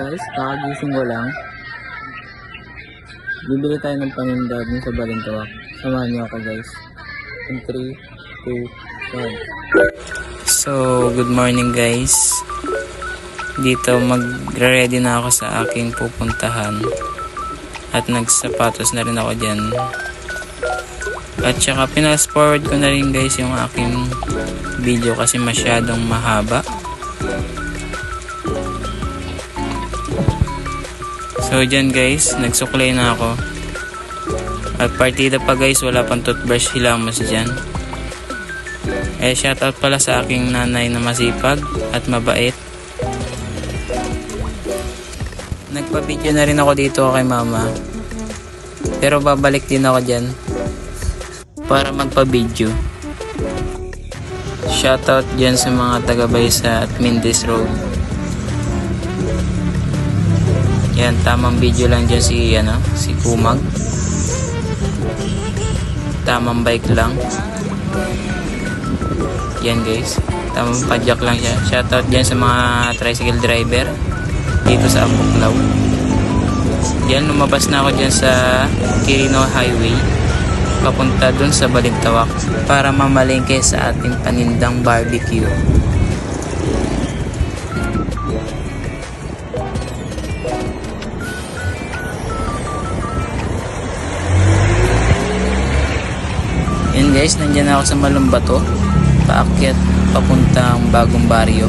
guys, kakagising ko lang. Bibili tayo ng paninda dun sa Balintawak. Samahan niyo ako guys. In 3, 2, 1. So, good morning guys. Dito magre-ready na ako sa aking pupuntahan. At nagsapatos na rin ako dyan. At saka pinas forward ko na rin guys yung aking video kasi masyadong mahaba. So dyan guys, nagsuklay na ako. At partida pa guys, wala pang toothbrush hilamos dyan. Shoutout pala sa aking nanay na masipag at mabait. Nagpa-video na rin ako dito kay mama. Pero babalik din ako dyan para magpa-video. Shoutout dyan sa mga taga-Baysa at Mindes Road. Yan, tamang video lang dyan si Kumag. Tamang bike lang. Yan guys, tamang padyak lang siya. Shoutout dyan sa mga tricycle driver dito sa Ambuklaw. Yan, lumabas na ako dyan sa Quirino Highway papunta dun sa Balintawak para mamalengke sa ating panindang barbecue. Yan guys, nandyan ako sa Malumbato, paakyat papuntang Bagong Baryo.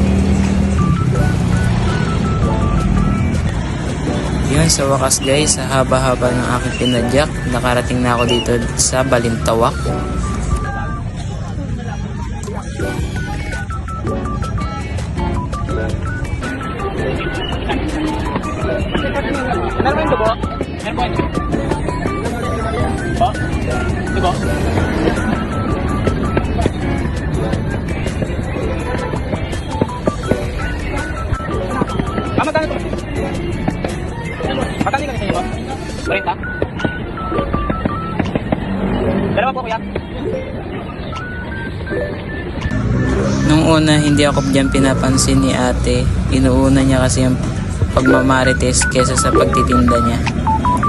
Yun, sa wakas guys, sa haba-haba ng aking pinadyak, nakarating na ako dito sa Balintawak. Matali ka niya ba? 40? Dalawa po kuya. Nung una, hindi ako dyan pinapansin ni ate. Inuuna niya kasi yung pagmamarites kesa sa pagtitinda niya.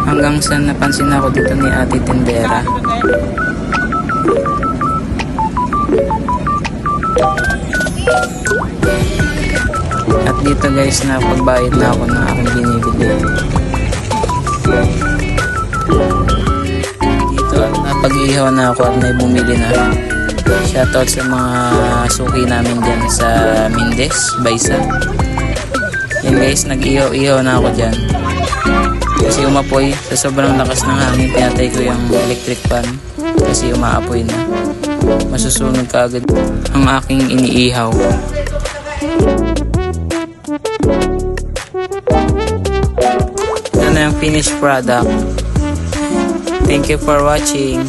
Hanggang sa napansin ako dito ni ate tindera. At dito guys, napagbayad na ako ng aking binibili. Dito napag-ihaw na ako at may bumili na. Shoutout sa mga suki namin dyan sa Mindes, Baysa. Yan guys, nag-ihaw na ako dyan. Kasi umapoy, sa sobrang lakas ng hangin, pinatay ko yung electric fan. Kasi umaapoy na. Masusunog ka agad ang aking iniihaw. Ito na yung finished product. Thank you for watching.